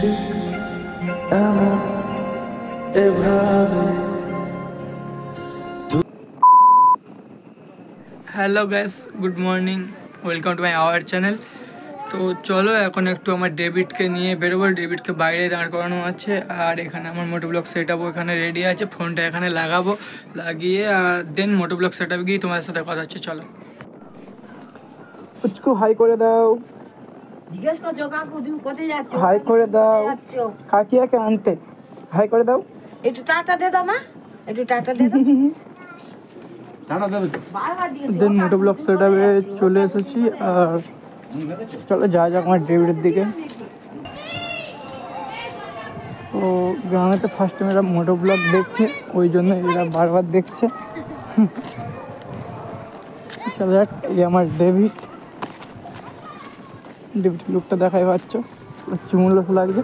Hello guys, good morning, welcome to my our channel. তো চলো এখন একটু আমার ডেভিডকে নিয়ে বেরোবো। ডেভিডকে বাইরে দাঁড় করানো আছে, আর এখানে আমার মোটোব্লগ সেট আপ এখানে রেডি আছে। ফোনটা এখানে লাগাবো, লাগিয়ে আর দেন মোটোব্লগ সেট আপ গিয়ে তোমাদের সাথে কথা হচ্ছে। চলো পুচকু হাই করে দাও। জিজ্ঞেস করছো কাকু তুমি কোথায় যাচ্ছ? হাই করে দাও। যাচ্ছ কাকিয়াকে আনতে। হাই করে দাও। একটু টাটা দে দাও মা, একটু টাটা দে দাও। দেন মোটোব্লগ সেট আপে চলে এসেছি, আর চলো যা যাক আমার ডেভিডের দিকে। তো গ্রামেতে ফার্স্ট টাইম এরা মোটোব্লগ দেখছে, ওই জন্য এরা বারবার দেখছে। চলো যাক, এই আমার ডেভিড লুকটা দেখাই পাচ্ছ, চুমুলস লাগছে।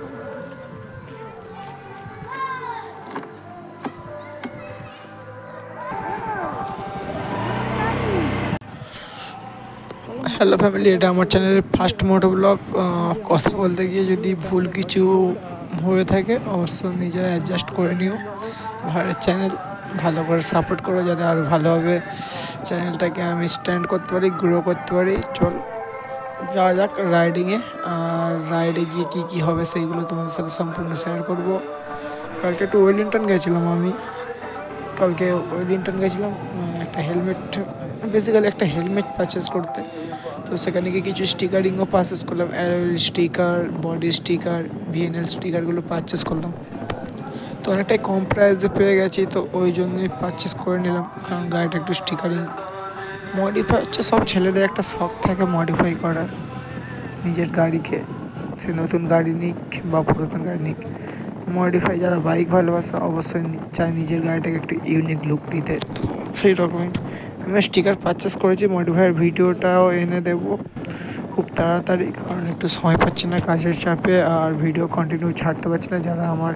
হ্যালো ফ্যামিলি, এটা আমার চ্যানেলের ফার্স্ট মোটোব্লগ। কথা বলতে গিয়ে যদি ভুল কিছু হয়ে থাকে অবশ্যই নিজেরা অ্যাডজাস্ট করে নিও। ভাইয়ের চ্যানেল ভালো করে সাপোর্ট করো, যাতে আরও ভালোভাবে চ্যানেলটাকে আমি স্ট্যান্ড করতে পারি, গ্রো করতে পারি। চল যাওয়া যাক রাইডিংয়ে। আর রাইডে গিয়ে কী হবে সেইগুলো তোমাদের সাথে সম্পূর্ণ শেয়ার করব। কালকে একটু ওয়েলিংটন গেছিলাম আমি। একটা বেসিক্যালি একটা হেলমেট পারচেস করতে। তো সেখানে গিয়ে কিছু স্টিকারিংও পারচেস করলাম, স্টিকার, বডি স্টিকার, ভিএনএল স্টিকারগুলো পারচেস করলাম। তো অনেকটাই কম প্রাইসে পেয়ে গেছি, তো ওই জন্যই পারচেস করে নিলাম। কারণ গাড়িটা একটু স্টিকারিং মডিফাই হচ্ছে, সব ছেলেদের একটা শখ থাকে মডিফাই করার নিজের গাড়িকে। সে নতুন গাড়ি নিক বা পুরাতন গাড়ি নিক, মডিফাই যারা বাইক ভালোবাসে অবশ্যই চায় নিজের গাড়িটাকে একটু ইউনিক লুক দিতে। তো সেই রকমই আমি স্টিকার পারচেস করেছি। মডিফাইয়ের ভিডিওটাও এনে দেবো খুব তাড়াতাড়ি, কারণ একটু সময় পাচ্ছি না কাজের চাপে, আর ভিডিও কন্টিনিউ ছাড়তে পারছি না। যারা আমার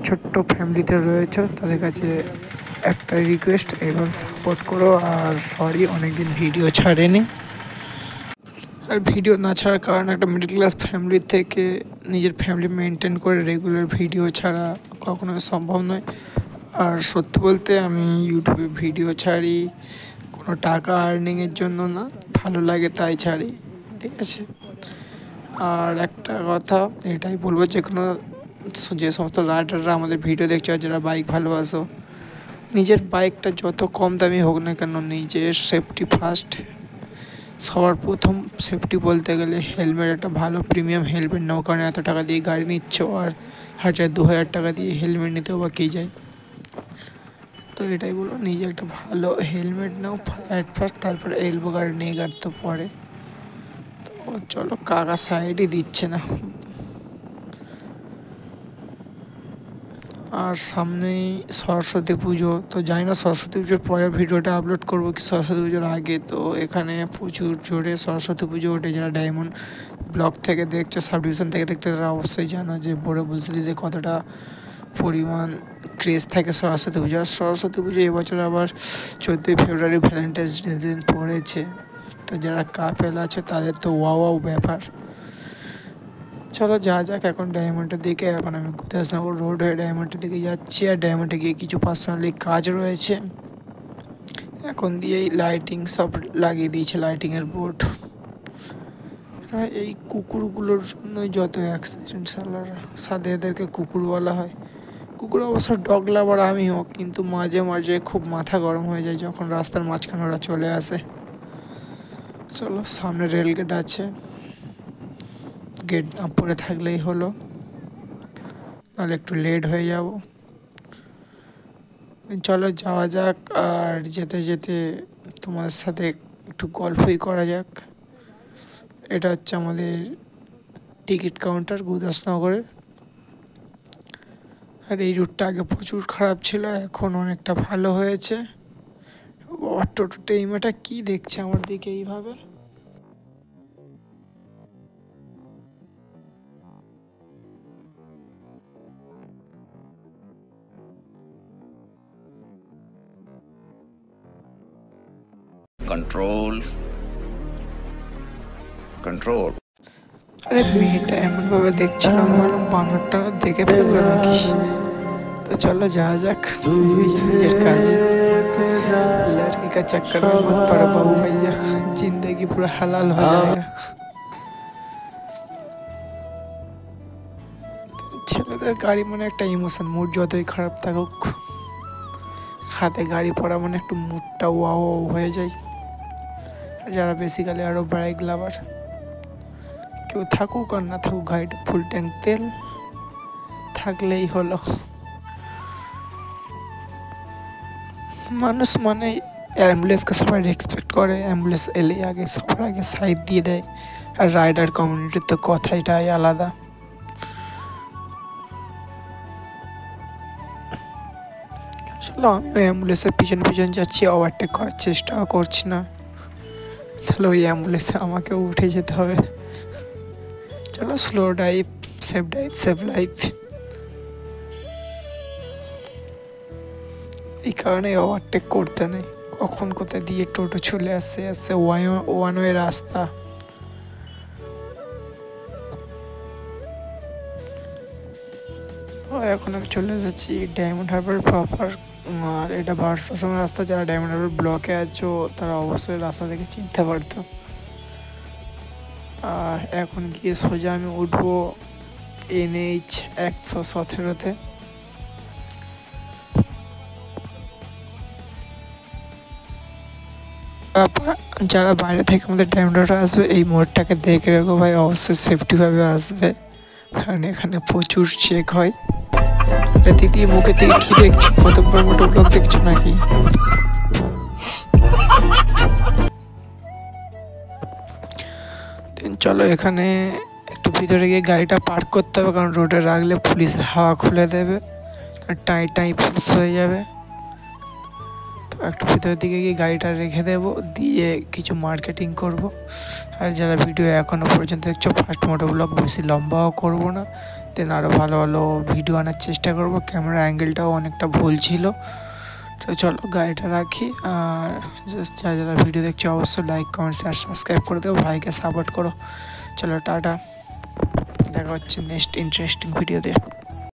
ছোট্ট ফ্যামিলিতে রয়েছে তাদের কাছে একটা রিকোয়েস্ট, এবার সাপোর্ট করো। আর সরি অনেকদিন ভিডিও ছাড়েনি। আর ভিডিও না ছাড়ার কারণ একটা মিডল ক্লাস ফ্যামিলি থেকে নিজের ফ্যামিলি মেনটেন করে রেগুলার ভিডিও ছাড়া কখনোই সম্ভব নয়। আর সত্যি বলতে আমি ইউটিউবে ভিডিও ছাড়ি কোনো টাকা আর্নিংয়ের জন্য না, ভালো লাগে তাই ছাড়ি, ঠিক আছে। আর একটা কথা এটাই বলবো, যে সমস্ত রাইডাররা আমাদের ভিডিও দেখছো আর যারা বাইক ভালোবাসো, নিজের বাইকটা যত কম দামি হোক না কেন, নিজের সেফটি ফার্স্ট। সবার প্রথম সেফটি বলতে গেলে হেলমেট, একটা ভালো প্রিমিয়াম হেলমেট নাও, কারণ এত টাকা দিয়ে গাড়ি নিচ্ছ আর 1000-2000 টাকা দিয়ে হেলমেট নিতেও বা কে যায়। তো এটাই বলো, নিজে একটা ভালো হেলমেট নাও অ্যাট ফার্স্ট, তারপরে এলবো গার্ড, নে গার্ড তো পরে। তো চলো, কাকা সাইডই দিচ্ছে না। আর সামনেই সরস্বতী পুজো, তো জানি না সরস্বতী পুজোর পরে ভিডিওটা আপলোড করবো কি সরস্বতী পুজোর আগে। তো এখানে প্রচুর জোরে সরস্বতী পুজো ওঠে। যারা ডায়মন্ড ব্লগ থেকে দেখছো, সাব ডিভিশন থেকে দেখছো, তারা অবশ্যই জানো যে বড় বুলসিলিতে কতটা পরিমাণ ক্রেজ থাকে সরস্বতী পুজো। আর সরস্বতী পুজো এবছর আবার 14ই ফেব্রুয়ারি ভ্যালেন্টাইন্স ডে দিন পড়েছে। তো যারা কাপেল আছে তাদের তো ওয়াও ব্যাপার। চলো যা যাক এখন ডায়মন্ডের দিকে। এখন আমি গুদাসনগর রোড হয়ে ডায়মন্ডের দিকে যাচ্ছি, আর ডায়মন্ডে গিয়ে কিছু পার্সোনালি কাজ রয়েছে। এখন দিয়েই লাইটিং সব লাগিয়ে দিয়েছে, লাইটিংয়ের বোর্ড। এই কুকুরগুলোর জন্যই যত অ্যাক্সিডেন্ট, সাথে এদেরকে কুকুর বলা হয়। কুকুর অবশ্য ডগ লাভার আমিও, কিন্তু মাঝে মাঝে খুব মাথা গরম হয়ে যায় যখন রাস্তার মাঝখানে ওরা চলে আসে। চলো, সামনে রেল গেট আছে, গেট না পরে থাকলেই হলো, নাহলে একটু লেট হয়ে যাব। চলো যাওয়া যাক, আর যেতে যেতে তোমাদের সাথে একটু গল্পই করা যাক। এটা হচ্ছে আমাদের টিকিট কাউন্টার গুদাসনগরের। আর এই রুটটা আগে প্রচুর খারাপ ছিল, এখন অনেকটা ভালো হয়েছে। টোটোটা এই মেয়েটা কি দেখছে আমার দিকে এইভাবে? Control. আরে মেয়েটা এমন ভাবে দেখছিলাম বললাম বানরটা দেখে ফেলবে নাকি। तो चलो जा जाक काजे लड़की का चक्कर में मत पड़ो बाबू भैया, जिंदगी पूरा हलाल हो जाएगा। ছেলেদের গাড়ি মানে একটা ইমোশন, মুড যতই খারাপ থাকুক হাতে গাড়ি পড়া মানে একটু মুডটা ওয়াও হয়ে যায়। যারা বেসিক্যালি আরো বাইক লাভার কেউ থাকুক আর না থাকুক গাড়িটা ফুল ট্যাঙ্ক তেল থাকলেই হলো। মানুষ মানে অ্যাম্বুলেন্সকে সবাই রেসপেক্ট করে, অ্যাম্বুলেন্স এলে আগে সবার আগে সাইড দিয়ে দেয়। আর রাইডার কমিউনিটির তো কথাটাই আলাদা। আসলে আমি ওই অ্যাম্বুলেন্সের পিছন পিছন যাচ্ছি, ওভারটেক করার চেষ্টাও করছি না, তাহলে ওই অ্যাম্বুলেন্সে আমাকেও উঠে যেতে হবে। চলো স্লো ড্রাইভ, সেভ লাইফ। এই কারণে ওভারটেক করতে নেই, কখন কোথায় দিয়ে টোটো চলে আসছে ওয়ান ওয়ে রাস্তা। এখন আমি চলে এসেছি ডায়মন্ড হারবার প্রপার। আর এটা ভার্সাসাম রাস্তা, যারা ডায়মন্ড হারবার ব্লকে আছো তারা অবশ্যই রাস্তা থেকে চিনতে পারতো। আর এখন গিয়ে সোজা আমি উঠবো NH 117-তে। যারা বাইরে থেকে আমাদের ডায়মন্ড হারবার আসবে এই মোড়টাকে দেখে রেখো ভাই, অবশ্যই সেফটিভাবে আসবে, কারণ এখানে প্রচুর চেক হয়। দিদি মুখে থেকে কি দেখছি, প্রথমবার মোটো ব্লগ দেখছো নাকি? চলো এখানে একটু ভিতরে গিয়ে গাড়িটা পার্ক করতে হবে, কারণ রোডে রাখলে পুলিশ হাওয়া খুলে দেবে আর টাই পুলিশ হয়ে যাবে। তো একটু ভিতরের দিকে গিয়ে গাড়িটা রেখে দেবো, দিয়ে কিছু মার্কেটিং করব। আর যারা ভিডিও এখনও পর্যন্ত দেখছো, ফার্স্ট মোটো ব্লগ বেশি লম্বাও করব না, দেন আরও ভালো ভালো ভিডিও আনার চেষ্টা করব। ক্যামেরা অ্যাঙ্গেলটাও অনেকটা ভুল ছিল। তো চলো গাড়িটা রাখি। আর যারা ভিডিও দেখছো অবশ্যই লাইক কমেন্ট শেয়ার সাবস্ক্রাইব করে দেবো, ভাইকে সাপোর্ট করো। চলো টাটা, দেখা হচ্ছে নেক্সট ইন্টারেস্টিং ভিডিও দিয়ে।